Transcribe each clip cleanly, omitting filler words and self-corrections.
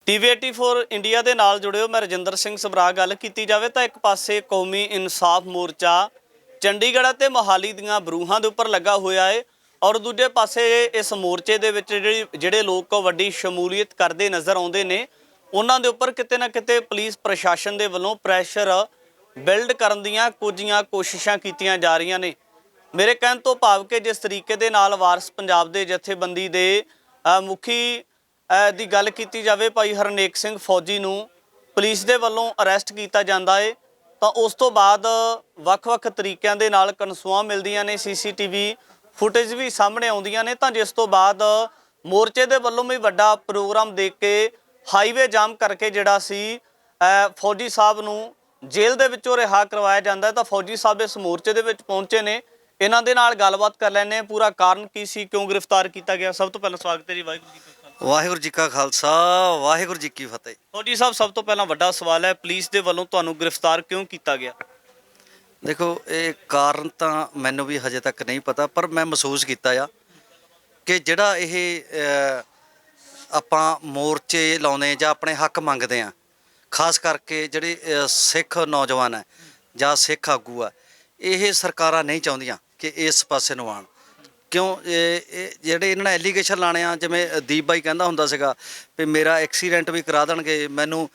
TV84 India ਦੇ ਨਾਲ ਜੁੜਿਓ। ਮੈਂ ਰਜਿੰਦਰ ਸਿੰਘ ਸਭਰਾ। ਗੱਲ ਕੀਤੀ ਜਾਵੇ ਤਾਂ ਇੱਕ ਪਾਸੇ ਕੌਮੀ ਇਨਸਾਫ ਮੋਰਚਾ ਚੰਡੀਗੜ੍ਹ ਅਤੇ ਮੋਹਾਲੀ ਦੀਆਂ ਬਰੂਹਾਂ ਦੇ ਉੱਪਰ ਲੱਗਾ ਹੋਇਆ ਹੈ ਔਰ ਦੂਜੇ ਪਾਸੇ ਇਸ ਮੋਰਚੇ ਦੇ ਵਿੱਚ ਜਿਹੜੇ ਲੋਕ ਵੱਡੀ ਸ਼ਮੂਲੀਅਤ ਕਰਦੇ ਨਜ਼ਰ ਆਉਂਦੇ ਨੇ, ਉਹਨਾਂ ਦੇ ਉੱਪਰ ਕਿਤੇ ਨਾ ਕਿਤੇ ਪੁਲਿਸ ਪ੍ਰਸ਼ਾਸਨ ਦੇ ਵੱਲੋਂ ਪ੍ਰੈਸ਼ਰ ਬਿਲਡ ਕਰਨ ਦੀਆਂ ਕੁਝੀਆਂ ਕੋਸ਼ਿਸ਼ਾਂ ਕੀਤੀਆਂ ਜਾ ਰਹੀਆਂ ਨੇ। ਮੇਰੇ ਕਹਿਣ ਤੋਂ ਭਾਵ ਕਿ ਜਿਸ ਤਰੀਕੇ ਦੇ ਨਾਲ ਵਾਰਸ ਪੰਜਾਬ ਦੇ ਜਥੇਬੰਦੀ ਦੇ ਮੁਖੀ ਦੀ ਗੱਲ ਕੀਤੀ ਜਾਵੇ, ਭਾਈ ਹਰਨੇਕ ਸਿੰਘ ਫੌਜੀ ਨੂੰ ਪੁਲਿਸ ਦੇ ਵੱਲੋਂ ਅਰੈਸਟ ਕੀਤਾ ਜਾਂਦਾ ਹੈ ਤਾਂ ਉਸ ਤੋਂ ਬਾਅਦ ਵੱਖ-ਵੱਖ ਤਰੀਕਿਆਂ ਦੇ ਨਾਲ ਕਨਸੂਆਂ ਮਿਲਦੀਆਂ ਨੇ, CCTV ਫੁਟੇਜ ਵੀ ਸਾਹਮਣੇ ਆਉਂਦੀਆਂ ਨੇ। ਤਾਂ ਜਿਸ ਤੋਂ ਬਾਅਦ ਮੋਰਚੇ ਦੇ ਵੱਲੋਂ ਵੀ ਵੱਡਾ ਪ੍ਰੋਗਰਾਮ ਦੇਖ ਕੇ ਹਾਈਵੇ ਜਾਮ ਕਰਕੇ ਜਿਹੜਾ ਸੀ ਫੌਜੀ ਸਾਹਿਬ ਨੂੰ ਜੇਲ੍ਹ ਦੇ ਵਿੱਚੋਂ ਰਿਹਾ ਕਰਵਾਇਆ ਜਾਂਦਾ। ਤਾਂ ਫੌਜੀ ਸਾਹਿਬ ਇਸ ਮੋਰਚੇ ਦੇ ਵਿੱਚ ਪਹੁੰਚੇ ਨੇ, ਇਹਨਾਂ ਦੇ ਨਾਲ ਗੱਲਬਾਤ ਕਰ ਲੈਂਦੇ ਹਾਂ। ਪੂਰਾ ਕਾਰਨ ਕੀ ਸੀ, ਕਿਉਂ ਗ੍ਰਿਫਤਾਰ ਕੀਤਾ ਗਿਆ? ਸਭ ਤੋਂ ਪਹਿਲਾਂ ਸਵਾਗਤ ਹੈ ਜੀ। ਵਾਹਿਗੁਰੂ ਜੀ ਕਾ ਖਾਲਸਾ, ਵਾਹਿਗੁਰੂ ਜੀ ਕੀ ਫਤਿਹ। ਫੌਜੀ ਸਾਹਿਬ, ਸਭ ਤੋਂ ਪਹਿਲਾਂ ਵੱਡਾ ਸਵਾਲ ਹੈ, ਪੁਲਿਸ ਦੇ ਵੱਲੋਂ ਤੁਹਾਨੂੰ ਗ੍ਰਿਫਤਾਰ ਕਿਉਂ ਕੀਤਾ ਗਿਆ? ਦੇਖੋ, ਇਹ ਕਾਰਨ ਤਾਂ ਮੈਨੂੰ ਵੀ ਹਜੇ ਤੱਕ ਨਹੀਂ ਪਤਾ, ਪਰ ਮੈਂ ਮਹਿਸੂਸ ਕੀਤਾ ਆ ਕਿ ਜਿਹੜਾ ਇਹ ਆਪਾਂ ਮੋਰਚੇ ਲਾਉਂਦੇ ਜਾਂ ਆਪਣੇ ਹੱਕ ਮੰਗਦੇ ਆ, ਖਾਸ ਕਰਕੇ ਜਿਹੜੇ ਸਿੱਖ ਨੌਜਵਾਨ ਹੈ ਜਾਂ ਸਿੱਖ ਆਗੂ ਆ, ਇਹ ਸਰਕਾਰਾਂ ਨਹੀਂ ਚਾਹੁੰਦੀਆਂ ਕਿ ਇਸ ਪਾਸੇ ਨੂੰ ਆਉਣ। ਕਿਉਂ? ਇਹ ਜਿਹੜੇ ਇਹਨਾਂ ਨੇ ਐਲੀਗੇਸ਼ਨ ਲਾਣੇ ਆ, ਜਿਵੇਂ ਦੀਪ ਬਾਈ ਕਹਿੰਦਾ ਹੁੰਦਾ ਸੀਗਾ ਵੀ ਮੇਰਾ ਐਕਸੀਡੈਂਟ ਵੀ ਕਰਾ ਦੇਣਗੇ, ਮੈਨੂੰ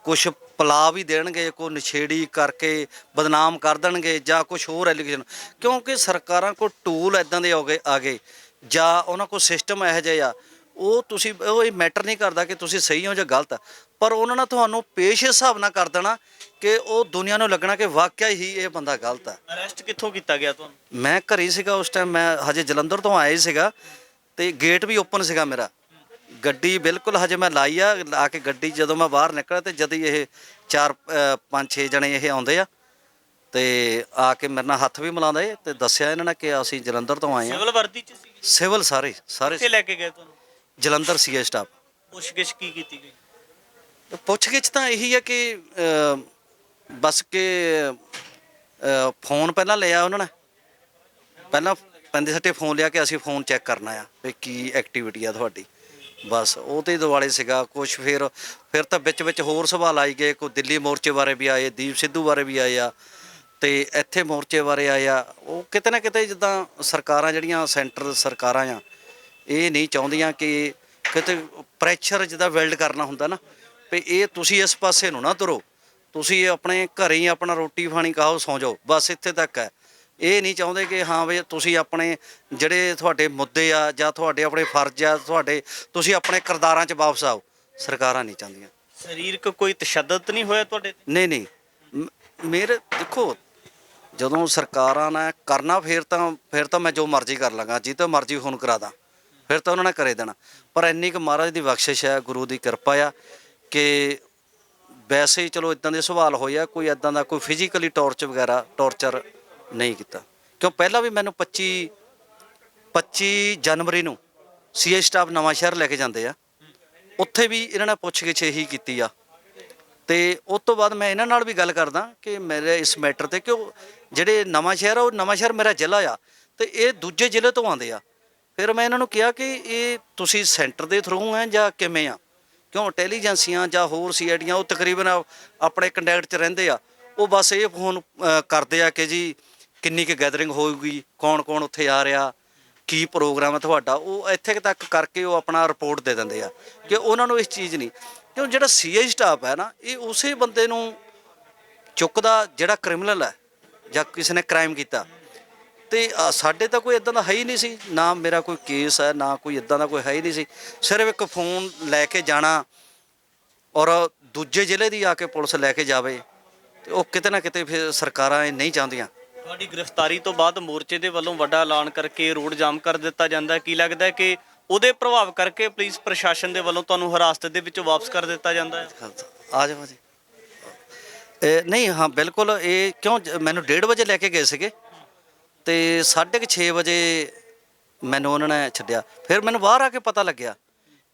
ਕੁਛ ਪਲਾ ਵੀ ਦੇਣਗੇ, ਕੋਈ ਨਸ਼ੇੜੀ ਕਰਕੇ ਬਦਨਾਮ ਕਰ ਦੇਣਗੇ ਜਾਂ ਕੁਛ ਹੋਰ ਐਲੀਗੇਸ਼ਨ। ਕਿਉਂਕਿ ਸਰਕਾਰਾਂ ਕੋਲ ਟੂਲ ਇੱਦਾਂ ਦੇ ਆ ਗਏ ਜਾਂ ਉਹਨਾਂ ਕੋਲ ਸਿਸਟਮ ਇਹੋ ਜਿਹੇ ਆ, ਉਹ ਇਹ ਮੈਟਰ ਨਹੀਂ ਕਰਦਾ ਕਿ ਤੁਸੀਂ ਸਹੀ ਹੋ ਜਾਂ ਗਲਤ, ਪਰ ਉਹਨਾਂ ਨੇ ਤੁਹਾਨੂੰ ਪੇਸ਼ ਹਿਸਾਬ ਨਾਲ ਕਰ ਦੇਣਾ ਕਿ ਉਹ ਦੁਨੀਆ ਨੂੰ ਲੱਗਣਾ ਕਿ ਵਾਕਿਆ ਹੀ ਇਹ ਬੰਦਾ ਗਲਤ ਹੈ। ਅਰੈਸਟ ਕਿੱਥੋਂ ਕੀਤਾ ਗਿਆ ਤੁਹਾਨੂੰ? ਮੈਂ ਘਰੇ ਸੀਗਾ ਉਸ ਟਾਈਮ, ਮੈਂ ਹਜੇ ਜਲੰਧਰ ਤੋਂ ਆਇਆ ਸੀਗਾ ਤੇ ਗੇਟ ਵੀ ਓਪਨ ਸੀਗਾ ਮੇਰਾ, ਗੱਡੀ ਬਿਲਕੁਲ ਹਜੇ ਮੈਂ ਲਾਈ ਆ ਕੇ ਗੱਡੀ। ਜਦੋਂ ਮੈਂ ਬਾਹਰ ਨਿਕਲਿਆ ਤੇ ਜਦ ਹੀ ਇਹ 4-5-6 ਜਣੇ ਇਹ ਆਉਂਦੇ ਆ ਤੇ ਆ ਕੇ ਮੇਰੇ ਨਾਲ ਹੱਥ ਵੀ ਮਿਲਾਉਂਦੇ ਤੇ ਦੱਸਿਆ ਇਹਨਾਂ ਨੇ ਕਿ ਅਸੀਂ ਜਲੰਧਰ ਤੋਂ ਆਏ ਆ। ਸਿਵਲ ਵਰਦੀ ਚ ਸੀ? ਸਿਵਲ ਸਾਰੇ ਕਿੱਥੇ ਲੈ ਕੇ ਗਏ ਤੁਹਾਨੂੰ? ਜਲੰਧਰ ਸੀਗਾ ਸਟਾਫ। ਪੁੱਛਗਿੱਛ ਕੀ ਕੀਤੀ ਗਈ? ਪੁੱਛਗਿੱਛ ਤਾਂ ਇਹੀ ਹੈ ਕਿ ਬਸ ਕਿ ਫੋਨ ਪਹਿਲਾਂ ਲਿਆ ਉਹਨਾਂ ਨੇ, ਪਹਿਲਾਂ ਪੈਂਦੇ ਸੱਟੇ ਫੋਨ ਲਿਆ ਕਿ ਅਸੀਂ ਫੋਨ ਚੈੱਕ ਕਰਨਾ ਆ ਵੀ ਕੀ ਐਕਟੀਵਿਟੀ ਆ ਤੁਹਾਡੀ, ਬਸ ਉਹ ਤੇ ਦੁਆਲੇ ਸੀਗਾ ਕੁਛ। ਫਿਰ ਤਾਂ ਵਿੱਚ ਹੋਰ ਸਵਾਲ ਆਈ ਗਏ, ਕੋਈ ਦਿੱਲੀ ਮੋਰਚੇ ਬਾਰੇ ਵੀ ਆਏ, ਦੀਪ ਸਿੱਧੂ ਬਾਰੇ ਵੀ ਆਏ ਆ ਤੇ ਇੱਥੇ ਮੋਰਚੇ ਬਾਰੇ ਆਏ ਆ। ਉਹ ਕਿਤੇ ਨਾ ਕਿਤੇ ਜਿੱਦਾਂ ਸਰਕਾਰਾਂ ਜਿਹੜੀਆਂ ਸੈਂਟਰ ਸਰਕਾਰਾਂ ਆ, ਇਹ ਨਹੀਂ ਚਾਹੁੰਦੀਆਂ ਕਿ ਕਿਤੇ ਪ੍ਰੈਸ਼ਰ ਜਿੱਦਾਂ ਬਿਲਡ ਕਰਨਾ ਹੁੰਦਾ ਨਾ ਵੀ ਇਹ ਤੁਸੀਂ ਇਸ ਪਾਸੇ ਨੂੰ ਨਾ ਤੁਰੋ, ਤੁਸੀਂ ਆਪਣੇ ਘਰੇ ਹੀ ਆਪਣਾ ਰੋਟੀ ਪਾਣੀ ਖਾਓ, ਸੌਂ ਜਾਓ, ਬਸ ਇੱਥੇ ਤੱਕ ਹੈ। ਇਹ ਨਹੀਂ ਚਾਹੁੰਦੇ ਕਿ ਹਾਂ ਵੀ ਤੁਸੀਂ ਆਪਣੇ ਜਿਹੜੇ ਤੁਹਾਡੇ ਮੁੱਦੇ ਆ ਜਾਂ ਤੁਹਾਡੇ ਆਪਣੇ ਫਰਜ਼ ਆ, ਤੁਸੀਂ ਆਪਣੇ ਕਿਰਦਾਰਾਂ 'ਚ ਵਾਪਸ ਆਓ। ਸਰਕਾਰਾਂ ਨਹੀਂ ਚਾਹੁੰਦੀਆਂ। ਸਰੀਰਕ ਕੋਈ ਤਸ਼ੱਦਦ ਨਹੀਂ ਹੋਇਆ ਤੁਹਾਡੇ ਤੇ? ਨਹੀਂ ਮੇਰੇ ਦੇਖੋ, ਜਦੋਂ ਸਰਕਾਰਾਂ ਨੇ ਕਰਨਾ ਫਿਰ ਤਾਂ ਮੈਂ ਜੋ ਮਰਜ਼ੀ ਕਰ ਲਾਂਗਾ, ਜਿੱਥੇ ਮਰਜ਼ੀ ਫੋਨ ਕਰਾ ਦਾਂ, ਫਿਰ ਤਾਂ ਉਹਨਾਂ ਨੇ ਕਰੇ ਦੇਣਾ। ਪਰ ਇੰਨੀ ਕੁ ਮਹਾਰਾਜ ਦੀ ਬਖਸ਼ਿਸ਼ ਹੈ, ਗੁਰੂ ਦੀ ਕਿਰਪਾ ਆ ਕਿ ਵੈਸੇ ਹੀ ਚਲੋ ਇੱਦਾਂ ਦੇ ਸਵਾਲ ਹੋਏ ਆ, ਕੋਈ ਇੱਦਾਂ ਦਾ ਕੋਈ ਫਿਜ਼ੀਕਲੀ ਟੌਰਚਰ ਨਹੀਂ ਕੀਤਾ। ਕਿਉਂ ਪਹਿਲਾਂ ਵੀ ਮੈਨੂੰ 25 ਜਨਵਰੀ ਨੂੰ CI ਸਟਾਫ ਨਵਾਂ ਸ਼ਹਿਰ ਲੈ ਕੇ ਜਾਂਦੇ ਆ, ਉੱਥੇ ਵੀ ਇਹਨਾਂ ਨੇ ਪੁੱਛਗਿੱਛ ਇਹੀ ਕੀਤੀ ਆ ਤੇ ਉਸ ਤੋਂ ਬਾਅਦ ਮੈਂ ਇਹਨਾਂ ਨਾਲ ਵੀ ਗੱਲ ਕਰਦਾ ਕਿ ਮੇਰੇ ਇਸ ਮੈਟਰ ਤੇ, ਕਿਉਂ ਜਿਹੜੇ ਨਵਾਂ ਸ਼ਹਿਰ ਆ, ਉਹ ਨਵਾਂ ਸ਼ਹਿਰ ਮੇਰਾ ਜ਼ਿਲ੍ਹਾ ਆ ਤੇ ਇਹ ਦੂਜੇ ਜ਼ਿਲ੍ਹੇ ਤੋਂ ਆਉਂਦੇ ਆ। ਫਿਰ ਮੈਂ ਇਹਨਾਂ ਨੂੰ ਕਿਹਾ ਕਿ ਇਹ ਤੁਸੀਂ ਸੈਂਟਰ ਦੇ ਥਰੂ ਹੈ ਜਾਂ ਕਿਵੇਂ ਆ? ਕਿਉਂ ਇੰਟੈਲੀਜੈਂਸੀਆਂ ਜਾਂ ਹੋਰ CIDਆਂ ਉਹ ਤਕਰੀਬਨ ਆਪਣੇ ਕੰਟੈਕਟ 'ਚ ਰਹਿੰਦੇ ਆ, ਉਹ ਬਸ ਇਹ ਫੋਨ ਕਰਦੇ ਆ ਕਿ ਜੀ ਕਿੰਨੀ ਕੁ ਗੈਦਰਿੰਗ ਹੋਊਗੀ, ਕੌਣ ਉੱਥੇ ਆ ਰਿਹਾ, ਕੀ ਪ੍ਰੋਗਰਾਮ ਹੈ ਤੁਹਾਡਾ, ਉਹ ਇੱਥੇ ਤੱਕ ਕਰਕੇ ਉਹ ਆਪਣਾ ਰਿਪੋਰਟ ਦੇ ਦਿੰਦੇ ਆ ਕਿ ਉਹਨਾਂ ਨੂੰ ਇਸ ਚੀਜ਼ ਨਹੀਂ। ਕਿਉਂ ਜਿਹੜਾ CI ਸਟਾਫ ਹੈ ਨਾ, ਇਹ ਉਸੇ ਬੰਦੇ ਨੂੰ ਚੁੱਕਦਾ ਜਿਹੜਾ ਕ੍ਰਿਮੀਨਲ ਹੈ ਜਾਂ ਕਿਸੇ ਨੇ ਕ੍ਰਾਈਮ ਕੀਤਾ। ਤੇ ਸਾਡੇ ਤਾਂ ਕੋਈ ਇੱਦਾਂ ਦਾ ਹੈ ਹੀ ਨਹੀਂ ਸੀ, ਨਾ ਮੇਰਾ ਕੋਈ ਕੇਸ ਹੈ, ਨਾ ਕੋਈ ਇੱਦਾਂ ਦਾ ਕੋਈ ਹੈ ਹੀ ਨਹੀਂ ਸੀ। ਸਿਰਫ ਇੱਕ ਫੋਨ ਲੈ ਕੇ ਜਾਣਾ ਔਰ ਦੂਜੇ ਜ਼ਿਲ੍ਹੇ ਦੀ ਆ ਕੇ ਪੁਲਿਸ ਲੈ ਕੇ ਜਾਵੇ, ਤੇ ਉਹ ਕਿਤੇ ਨਾ ਕਿਤੇ ਫਿਰ ਸਰਕਾਰਾਂ ਇਹ ਨਹੀਂ ਚਾਹੁੰਦੀਆਂ। ਤੁਹਾਡੀ ਗ੍ਰਿਫਤਾਰੀ ਤੋਂ ਬਾਅਦ ਮੋਰਚੇ ਦੇ ਵੱਲੋਂ ਵੱਡਾ ਐਲਾਨ ਕਰਕੇ ਰੋਡ ਜਾਮ ਕਰ ਦਿੱਤਾ ਜਾਂਦਾ, ਕੀ ਲੱਗਦਾ ਕਿ ਉਹਦੇ ਪ੍ਰਭਾਵ ਕਰਕੇ ਪੁਲਿਸ ਪ੍ਰਸ਼ਾਸਨ ਦੇ ਵੱਲੋਂ ਤੁਹਾਨੂੰ ਹਿਰਾਸਤ ਦੇ ਵਿੱਚੋਂ ਵਾਪਸ ਕਰ ਦਿੱਤਾ ਜਾਂਦਾ ਹੈ? ਆ ਜਾਓ ਜੀ। ਨਹੀਂ, ਹਾਂ ਬਿਲਕੁਲ। ਇਹ ਕਿਉਂ ਮੈਨੂੰ 1:30 ਵਜੇ ਲੈ ਕੇ ਗਏ ਸੀਗੇ ਤੇ 6:30 ਵਜੇ ਮੈਨੂੰ ਉਹਨਾਂ ਨੇ ਛੱਡਿਆ। ਫਿਰ ਮੈਨੂੰ ਬਾਹਰ ਆ ਕੇ ਪਤਾ ਲੱਗਿਆ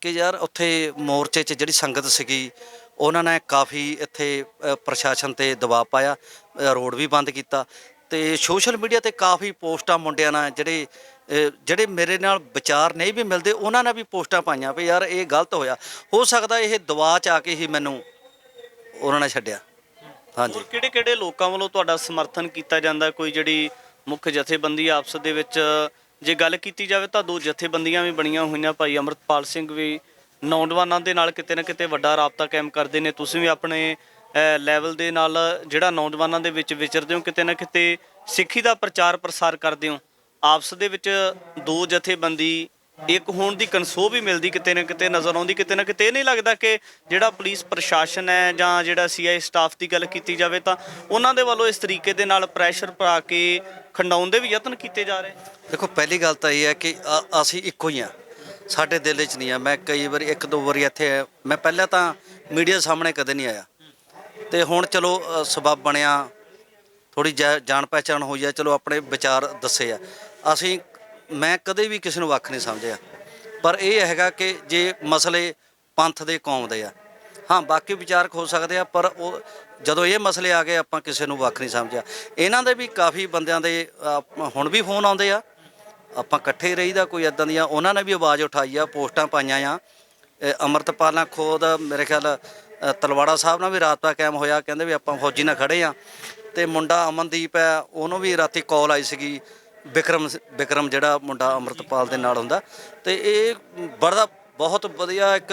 ਕਿ ਯਾਰ ਉੱਥੇ ਮੋਰਚੇ 'ਚ ਜਿਹੜੀ ਸੰਗਤ ਸੀਗੀ, ਉਹਨਾਂ ਨੇ ਕਾਫੀ ਇੱਥੇ ਪ੍ਰਸ਼ਾਸਨ 'ਤੇ ਦਬਾਅ ਪਾਇਆ, ਰੋਡ ਵੀ ਬੰਦ ਕੀਤਾ ਤੇ ਸੋਸ਼ਲ ਮੀਡੀਆ 'ਤੇ ਕਾਫੀ ਪੋਸਟਾਂ ਮੁੰਡਿਆਂ ਨਾਲ ਜਿਹੜੇ ਜਿਹੜੇ ਮੇਰੇ ਨਾਲ ਵਿਚਾਰ ਨਹੀਂ ਵੀ ਮਿਲਦੇ ਉਹਨਾਂ ਨੇ ਵੀ ਪੋਸਟਾਂ ਪਾਈਆਂ ਵੀ ਯਾਰ ਇਹ ਗਲਤ ਹੋਇਆ। ਹੋ ਸਕਦਾ ਇਹ ਦਵਾ 'ਚ ਆ ਕੇ ਹੀ ਮੈਨੂੰ ਉਹਨਾਂ ਨੇ ਛੱਡਿਆ। ਹਾਂਜੀ। ਹੋਰ ਕਿਹੜੇ ਲੋਕਾਂ ਵੱਲੋਂ ਤੁਹਾਡਾ ਸਮਰਥਨ ਕੀਤਾ ਜਾਂਦਾ? ਕੋਈ ਜਿਹੜੀ ਮੁੱਖ ਜਥੇਬੰਦੀ ਆਪਸ ਦੇ ਵਿੱਚ ਜੇ ਗੱਲ ਕੀਤੀ ਜਾਵੇ ਤਾਂ 2 ਜਥੇਬੰਦੀਆਂ ਵੀ ਬਣੀਆਂ ਹੋਈਆਂ। ਭਾਈ ਅੰਮ੍ਰਿਤਪਾਲ ਸਿੰਘ ਵੀ ਨੌਜਵਾਨਾਂ ਦੇ ਨਾਲ ਕਿਤੇ ਨਾ ਕਿਤੇ ਵੱਡਾ ਰਾਬਤਾ ਕਾਇਮ ਕਰਦੇ ਨੇ। ਤੁਸੀਂ ਵੀ ਆਪਣੇ ਲੈਵਲ ਦੇ ਨਾਲ ਜਿਹੜਾ ਨੌਜਵਾਨਾਂ ਦੇ ਵਿੱਚ ਵਿਚਰਦੇ ਹੋ, ਕਿਤੇ ਨਾ ਕਿਤੇ ਸਿੱਖੀ ਦਾ ਪ੍ਰਚਾਰ ਪ੍ਰਸਾਰ ਕਰਦੇ ਹੋ। ਆਪਸ ਦੇ ਵਿੱਚ 2 ਜਥੇਬੰਦੀ ਇੱਕ ਹੋਣ ਦੀ ਕਨਸੋ ਵੀ ਮਿਲਦੀ ਕਿਤੇ ਨਾ ਕਿਤੇ ਨਜ਼ਰ ਆਉਂਦੀ। ਕਿਤੇ ਨਾ ਕਿਤੇ ਇਹ ਨਹੀਂ ਲੱਗਦਾ ਕਿ ਜਿਹੜਾ ਪੁਲਿਸ ਪ੍ਰਸ਼ਾਸਨ ਹੈ ਜਾਂ ਜਿਹੜਾ CI ਸਟਾਫ ਦੀ ਗੱਲ ਕੀਤੀ ਜਾਵੇ ਤਾਂ ਉਹਨਾਂ ਦੇ ਵੱਲੋਂ ਇਸ ਤਰੀਕੇ ਦੇ ਨਾਲ ਪ੍ਰੈਸ਼ਰ ਪਾ ਕੇ ਖੰਡਾਉਣ ਦੇ ਵੀ ਯਤਨ ਕੀਤੇ ਜਾ ਰਹੇ? ਦੇਖੋ, ਪਹਿਲੀ ਗੱਲ ਤਾਂ ਇਹ ਹੈ ਕਿ ਅਸੀਂ ਇੱਕੋ ਹੀ ਹਾਂ, ਸਾਡੇ ਦਿਲ 'ਚ ਨਹੀਂ ਆ। ਮੈਂ ਕਈ ਵਾਰੀ 1-2 ਵਾਰੀ ਇੱਥੇ ਮੈਂ ਪਹਿਲਾਂ ਤਾਂ ਮੀਡੀਆ ਸਾਹਮਣੇ ਕਦੇ ਨਹੀਂ ਆਇਆ, ਤੇ ਹੁਣ ਚਲੋ ਸਬੱਬ ਬਣਿਆ, ਥੋੜ੍ਹੀ ਜਾਣ ਪਹਿਚਾਣ ਹੋਈ ਆ, ਚਲੋ ਆਪਣੇ ਵਿਚਾਰ ਦੱਸੇ ਆ। ਮੈਂ ਕਦੇ ਵੀ ਕਿਸੇ ਨੂੰ ਵੱਖ ਨਹੀਂ ਸਮਝਿਆ, ਪਰ ਇਹ ਹੈਗਾ ਕਿ ਜੇ ਮਸਲੇ ਪੰਥ ਦੇ ਕੌਮ ਦੇ ਆ, ਹਾਂ ਬਾਕੀ ਵਿਚਾਰਕ ਹੋ ਸਕਦੇ ਆ, ਪਰ ਉਹ ਜਦੋਂ ਇਹ ਮਸਲੇ ਆ ਗਏ ਆਪਾਂ ਕਿਸੇ ਨੂੰ ਵੱਖ ਨਹੀਂ ਸਮਝਿਆ। ਇਹਨਾਂ ਦੇ ਵੀ ਕਾਫੀ ਬੰਦਿਆਂ ਦੇ ਹੁਣ ਵੀ ਫੋਨ ਆਉਂਦੇ ਆ, ਆਪਾਂ ਇਕੱਠੇ ਰਹੀਦਾ। ਕੋਈ ਇੱਦਾਂ ਦੀਆਂ ਉਹਨਾਂ ਨੇ ਵੀ ਆਵਾਜ਼ ਉਠਾਈ ਆ, ਪੋਸਟਾਂ ਪਾਈਆਂ ਆ। ਅੰਮ੍ਰਿਤਪਾਲ ਨਾਲ ਖੁਦ ਮੇਰੇ ਖਿਆਲ ਤਲਵਾੜਾ ਸਾਹਿਬ ਨਾਲ ਵੀ ਰਾਬਤਾ ਕਾਇਮ ਹੋਇਆ, ਕਹਿੰਦੇ ਵੀ ਆਪਾਂ ਫੌਜੀ ਨਾਲ ਖੜੇ ਆ। ਤੇ ਮੁੰਡਾ ਅਮਨਦੀਪ ਹੈ, ਉਹਨੂੰ ਵੀ ਰਾਤੀ ਕਾਲ ਆਈ ਸੀਗੀ, ਵਿਕਰਮ ਜਿਹੜਾ ਮੁੰਡਾ ਅੰਮ੍ਰਿਤਪਾਲ ਦੇ ਨਾਲ ਹੁੰਦਾ। ਤੇ ਇਹ ਬਹੁਤ ਵਧੀਆ ਇੱਕ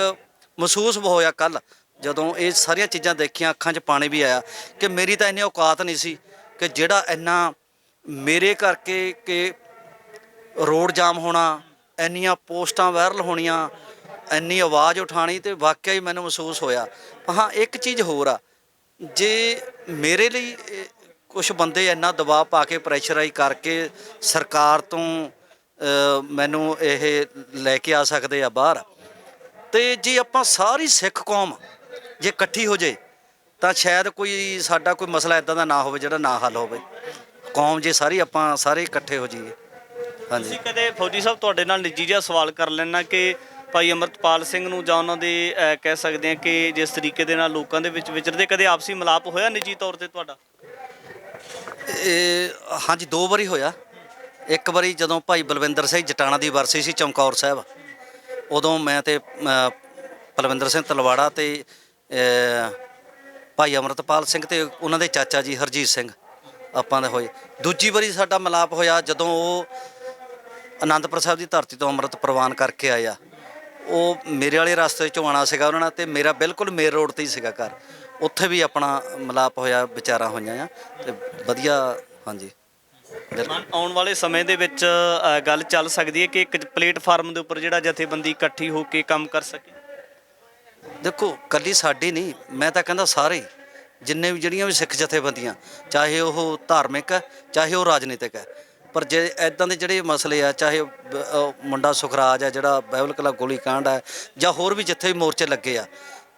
ਮਹਿਸੂਸ ਹੋਇਆ ਕੱਲ੍ਹ ਜਦੋਂ ਇਹ ਸਾਰੀਆਂ ਚੀਜ਼ਾਂ ਦੇਖੀਆਂ, ਅੱਖਾਂ 'ਚ ਪਾਣੀ ਵੀ ਆਇਆ ਕਿ ਮੇਰੀ ਤਾਂ ਇੰਨੀ ਔਕਾਤ ਨਹੀਂ ਸੀ ਕਿ ਜਿਹੜਾ ਇੰਨਾ ਮੇਰੇ ਕਰਕੇ ਕਿ ਰੋਡ ਜਾਮ ਹੋਣਾ, ਇੰਨੀਆਂ ਪੋਸਟਾਂ ਵਾਇਰਲ ਹੋਣੀਆਂ, ਇੰਨੀ ਆਵਾਜ਼ ਉਠਾਣੀ, ਤੇ ਵਾਕਿਆ ਹੀ ਮੈਨੂੰ ਮਹਿਸੂਸ ਹੋਇਆ। ਹਾਂ, ਇੱਕ ਚੀਜ਼ ਹੋਰ ਆ, ਜੇ ਮੇਰੇ ਲਈ ਕੁਛ ਬੰਦੇ ਇੰਨਾ ਦਬਾਅ ਪਾ ਕੇ ਪ੍ਰੈਸ਼ਰਾਈਜ਼ ਕਰਕੇ ਸਰਕਾਰ ਤੋਂ ਮੈਨੂੰ ਇਹ ਲੈ ਕੇ ਆ ਸਕਦੇ ਆ ਬਾਹਰ, ਤੇ ਜੇ ਆਪਾਂ ਸਾਰੀ ਸਿੱਖ ਕੌਮ ਜੇ ਇਕੱਠੀ ਹੋ ਜੇ ਤਾਂ ਸ਼ਾਇਦ ਕੋਈ ਸਾਡਾ ਕੋਈ ਮਸਲਾ ਇੱਦਾਂ ਦਾ ਨਾ ਹੋਵੇ ਜਿਹੜਾ ਨਾ ਹੱਲ ਹੋਵੇ। ਕੌਮ ਜੇ ਸਾਰੀ ਆਪਾਂ ਸਾਰੇ ਇਕੱਠੇ ਹੋ ਜਾਈਏ। ਹਾਂਜੀ। ਤੁਸੀਂ ਕਦੇ ਫੌਜੀ ਸਾਹਿਬ ਤੁਹਾਡੇ ਨਾਲ ਨਿੱਜੀ ਜਿਹਾ ਸਵਾਲ ਕਰ ਲੈਣਾ ਕਿ ਭਾਈ ਅੰਮ੍ਰਿਤਪਾਲ ਸਿੰਘ ਨੂੰ ਜਾਂ ਉਹਨਾਂ ਦੇ ਕਹਿ ਸਕਦੇ ਆ ਕਿ ਜਿਸ ਤਰੀਕੇ ਦੇ ਨਾਲ ਲੋਕਾਂ ਦੇ ਵਿੱਚ ਵਿਚਰਦੇ, ਕਦੇ ਆਪਸੀ ਮਿਲਾਪ ਹੋਇਆ ਨਿੱਜੀ ਤੌਰ ਤੇ ਤੁਹਾਡਾ? ਹਾਂਜੀ, 2 ਵਾਰੀ ਹੋਇਆ। ਇੱਕ ਵਾਰੀ ਜਦੋਂ ਭਾਈ ਬਲਵਿੰਦਰ ਸਿੰਘ ਜਟਾਣਾ ਦੀ ਵਰਸੀ ਸੀ ਚਮਕੌਰ ਸਾਹਿਬ, ਉਦੋਂ ਮੈਂ ਤੇ ਬਲਵਿੰਦਰ ਸਿੰਘ ਤਲਵਾੜਾ ਤੇ ਭਾਈ ਅੰਮ੍ਰਿਤਪਾਲ ਸਿੰਘ ਤੇ ਉਹਨਾਂ ਦੇ ਚਾਚਾ ਜੀ ਹਰਜੀਤ ਸਿੰਘ ਆਪਾਂ ਦੇ ਹੋਏ। ਦੂਜੀ ਵਾਰੀ ਸਾਡਾ ਮਿਲਾਪ ਹੋਇਆ ਜਦੋਂ ਉਹ ਅਨੰਦਪੁਰ ਸਾਹਿਬ ਦੀ ਧਰਤੀ ਤੋਂ ਅੰਮ੍ਰਿਤ ਪ੍ਰਵਾਨ ਕਰਕੇ ਆਇਆ। ਉਹ ਮੇਰੇ ਵਾਲੇ ਰਸਤੇ 'ਚੋਂ ਆਉਣਾ ਸੀਗਾ ਉਹਨਾਂ ਨਾਲ, ਤੇ ਮੇਰਾ ਬਿਲਕੁਲ ਮੇਨ ਰੋਡ 'ਤੇ ਹੀ ਸੀਗਾ ਘਰ। ਉੱਥੇ ਵੀ ਆਪਣਾ ਮਿਲਾਪ ਹੋਇਆ, ਵਿਚਾਰਾਂ ਹੋਈਆਂ ਆ, ਤੇ ਵਧੀਆ। ਹਾਂਜੀ। ਆਉਣ ਵਾਲੇ ਸਮੇਂ ਦੇ ਵਿੱਚ ਗੱਲ ਚੱਲ ਸਕਦੀ ਹੈ ਕਿ ਇੱਕ ਪਲੇਟਫਾਰਮ ਦੇ ਉੱਪਰ ਜਿਹੜਾ ਜਥੇਬੰਦੀ ਇਕੱਠੀ ਹੋ ਕੇ ਕੰਮ ਕਰ ਸਕੇ? ਦੇਖੋ, ਕੱਲੀ ਸਾਡੀ ਨਹੀਂ, ਮੈਂ ਤਾਂ ਕਹਿੰਦਾ ਸਾਰੇ ਜਿੰਨੇ ਵੀ ਜਿਹੜੀਆਂ ਵੀ ਸਿੱਖ ਜਥੇਬੰਦੀਆਂ, ਚਾਹੇ ਉਹ ਧਾਰਮਿਕ ਹੈ ਚਾਹੇ ਉਹ ਰਾਜਨੀਤਿਕ ਹੈ, ਪਰ ਜੇ ਇੱਦਾਂ ਦੇ ਜਿਹੜੇ ਮਸਲੇ ਆ, ਚਾਹੇ ਮੁੰਡਾ ਸੁਖਰਾਜ ਹੈ ਜਿਹੜਾ ਬਾਈਬਲ ਕਲਾ ਗੋਲੀ ਕਾਂਡ ਹੈ, ਜਾਂ ਹੋਰ ਵੀ ਜਿੱਥੇ ਵੀ ਮੋਰਚੇ ਲੱਗੇ ਆ,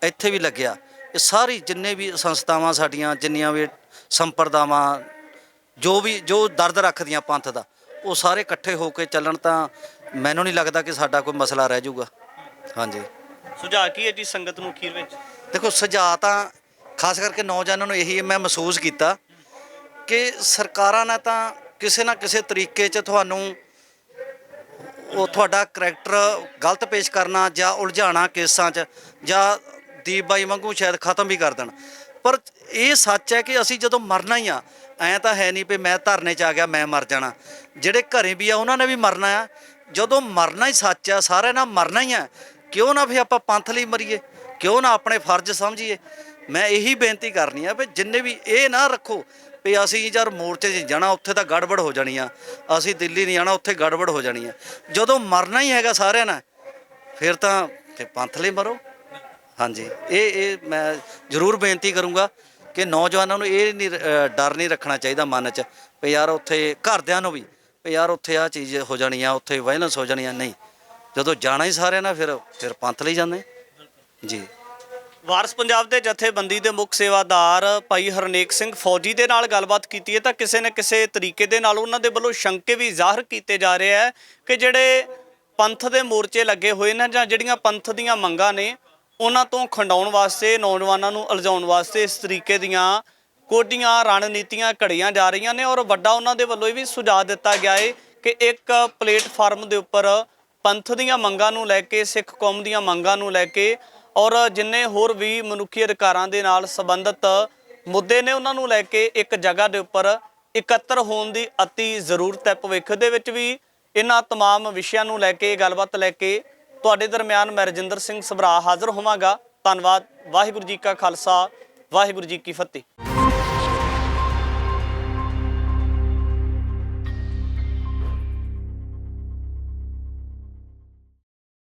ਇੱਥੇ ਵੀ ਲੱਗਿਆ, ਇਹ ਸਾਰੀ ਜਿੰਨੇ ਵੀ ਸੰਸਥਾਵਾਂ ਸਾਡੀਆਂ, ਜਿੰਨੀਆਂ ਵੀ ਸੰਪਰਦਾਵਾਂ, ਜੋ ਦਰਦ ਰੱਖਦੀਆਂ ਪੰਥ ਦਾ, ਉਹ ਸਾਰੇ ਇਕੱਠੇ ਹੋ ਕੇ ਚੱਲਣ ਤਾਂ ਮੈਨੂੰ ਨਹੀਂ ਲੱਗਦਾ ਕਿ ਸਾਡਾ ਕੋਈ ਮਸਲਾ ਰਹਿ ਜਾਊਗਾ। ਹਾਂਜੀ। ਸੁਝਾਅ ਕੀ ਹੈ ਜੀ ਸੰਗਤ ਨੂੰ ਅਖੀਰ ਵਿੱਚ? ਦੇਖੋ, ਸੁਝਾਅ ਤਾਂ ਖਾਸ ਕਰਕੇ ਨੌਜਵਾਨਾਂ ਨੂੰ ਇਹੀ ਮੈਂ ਮਹਿਸੂਸ ਕੀਤਾ ਕਿ ਸਰਕਾਰਾਂ ਨੇ ਤਾਂ ਕਿਸੇ ਨਾ ਕਿਸੇ ਤਰੀਕੇ 'ਚ ਤੁਹਾਨੂੰ ਉਹ ਤੁਹਾਡਾ ਕਰੈਕਟਰ ਗਲਤ ਪੇਸ਼ ਕਰਨਾ ਜਾਂ ਉਲਝਾਉਣਾ ਕੇਸਾਂ 'ਚ, ਜਾਂ ਦੀਪ ਬਾਈ ਵਾਂਗੂ ਸ਼ਾਇਦ ਖ਼ਤਮ ਵੀ ਕਰ ਦੇਣ। ਪਰ ਇਹ ਸੱਚ ਹੈ ਕਿ ਅਸੀਂ ਜਦੋਂ ਮਰਨਾ ਹੀ ਆ, ਐਂ ਤਾਂ ਹੈ ਨਹੀਂ ਵੀ ਮੈਂ ਧਰਨੇ 'ਚ ਆ ਗਿਆ ਮੈਂ ਮਰ ਜਾਣਾ। ਜਿਹੜੇ ਘਰੇ ਵੀ ਆ ਉਹਨਾਂ ਨੇ ਵੀ ਮਰਨਾ ਆ। ਜਦੋਂ ਮਰਨਾ ਹੀ ਸੱਚ ਆ, ਸਾਰਿਆਂ ਨਾਲ ਮਰਨਾ ਹੀ ਆ, ਕਿਉਂ ਨਾ ਫਿਰ ਆਪਾਂ ਪੰਥ ਲਈ ਮਰੀਏ, ਕਿਉਂ ਨਾ ਆਪਣੇ ਫਰਜ਼ ਸਮਝੀਏ। ਮੈਂ ਇਹੀ ਬੇਨਤੀ ਕਰਨੀ ਆ ਵੀ ਜਿੰਨੇ ਵੀ ਇਹ ਨਾ ਰੱਖੋ ਵੀ ਅਸੀਂ ਯਾਰ ਮੋਰਚੇ 'ਚ ਜਾਣਾ ਉੱਥੇ ਤਾਂ ਗੜਬੜ ਹੋ ਜਾਣੀ ਆ, ਅਸੀਂ ਦਿੱਲੀ ਨਹੀਂ ਜਾਣਾ ਉੱਥੇ ਗੜਬੜ ਹੋ ਜਾਣੀ ਆ। ਜਦੋਂ ਮਰਨਾ ਹੀ ਹੈਗਾ ਸਾਰਿਆਂ ਨਾਲ, ਫਿਰ ਤਾਂ ਪੰਥ ਲਈ ਮਰੋ। ਹਾਂਜੀ, ਇਹ ਮੈਂ ਜ਼ਰੂਰ ਬੇਨਤੀ ਕਰੂੰਗਾ ਕਿ ਨੌਜਵਾਨਾਂ ਨੂੰ ਇਹ ਨਹੀਂ ਡਰ ਨਹੀਂ ਰੱਖਣਾ ਚਾਹੀਦਾ ਮਨ 'ਚ ਵੀ ਯਾਰ ਉੱਥੇ, ਘਰਦਿਆਂ ਨੂੰ ਵੀ ਵੀ ਯਾਰ ਉੱਥੇ ਆਹ ਚੀਜ਼ ਹੋ ਜਾਣੀ ਆ, ਉੱਥੇ ਵਾਇਲੈਂਸ ਹੋ ਜਾਣੀ ਆ। ਨਹੀਂ, ਜਦੋਂ ਜਾਣਾ ਹੀ ਸਾਰਿਆਂ ਨਾਲ ਫਿਰ ਪੰਥ ਲਈ ਜਾਂਦੇ ਜੀ। ਵਾਰਸ ਪੰਜਾਬ ਦੇ ਜਥੇਬੰਦੀ ਦੇ ਮੁੱਖ ਸੇਵਾਦਾਰ ਭਾਈ ਹਰਨੇਕ ਸਿੰਘ ਫੌਜੀ ਦੇ ਨਾਲ ਗੱਲਬਾਤ ਕੀਤੀ ਹੈ ਤਾਂ ਕਿਸੇ ਨਾ ਕਿਸੇ ਤਰੀਕੇ ਦੇ ਨਾਲ ਉਹਨਾਂ ਦੇ ਵੱਲੋਂ ਸ਼ੰਕੇ ਵੀ ਜ਼ਾਹਰ ਕੀਤੇ ਜਾ ਰਹੇ ਹੈ ਕਿ ਜਿਹੜੇ ਪੰਥ ਦੇ ਮੋਰਚੇ ਲੱਗੇ ਹੋਏ ਨੇ ਜਾਂ ਜਿਹੜੀਆਂ ਪੰਥ ਦੀਆਂ ਮੰਗਾਂ ਨੇ ਉਹਨਾਂ ਤੋਂ ਖੰਡਾਉਣ ਵਾਸਤੇ, ਨੌਜਵਾਨਾਂ ਨੂੰ ਉਲਝਾਉਣ ਵਾਸਤੇ ਇਸ ਤਰੀਕੇ ਦੀਆਂ ਕੋਡੀਆਂ ਰਣਨੀਤੀਆਂ ਘੜੀਆਂ ਜਾ ਰਹੀਆਂ ਨੇ। ਔਰ ਵੱਡਾ ਉਹਨਾਂ ਦੇ ਵੱਲੋਂ ਇਹ ਵੀ ਸੁਝਾਅ ਦਿੱਤਾ ਗਿਆ ਹੈ ਕਿ ਇੱਕ ਪਲੇਟਫਾਰਮ ਦੇ ਉੱਪਰ ਪੰਥ ਦੀਆਂ ਮੰਗਾਂ ਨੂੰ ਲੈ ਕੇ, ਸਿੱਖ ਕੌਮ ਦੀਆਂ ਮੰਗਾਂ ਨੂੰ ਲੈ ਕੇ ਔਰ ਜਿੰਨੇ ਹੋਰ ਵੀ ਮਨੁੱਖੀ ਅਧਿਕਾਰਾਂ ਦੇ ਨਾਲ ਸੰਬੰਧਿਤ ਮੁੱਦੇ ਨੇ ਉਹਨਾਂ ਨੂੰ ਲੈ ਕੇ ਇੱਕ ਜਗ੍ਹਾ ਦੇ ਉੱਪਰ ਇਕੱਤਰ ਹੋਣ ਦੀ ਅਤੀ ਜ਼ਰੂਰਤ ਹੈ। ਭਵਿੱਖ ਦੇ ਵਿੱਚ ਵੀ ਇਹਨਾਂ तमाम ਵਿਸ਼ਿਆਂ ਨੂੰ ਲੈ ਕੇ, ਗੱਲਬਾਤ ਲੈ ਕੇ ਤੁਹਾਡੇ ਦਰਮਿਆਨ ਮੈਂ ਰਜਿੰਦਰ ਸਿੰਘ ਸਭਰਾ ਹਾਜ਼ਰ ਹੋਵਾਂਗਾ। ਧੰਨਵਾਦ। ਵਾਹਿਗੁਰੂ ਜੀ ਕਾ ਖਾਲਸਾ, ਵਾਹਿਗੁਰੂ ਜੀ ਕੀ ਫਤਿਹ।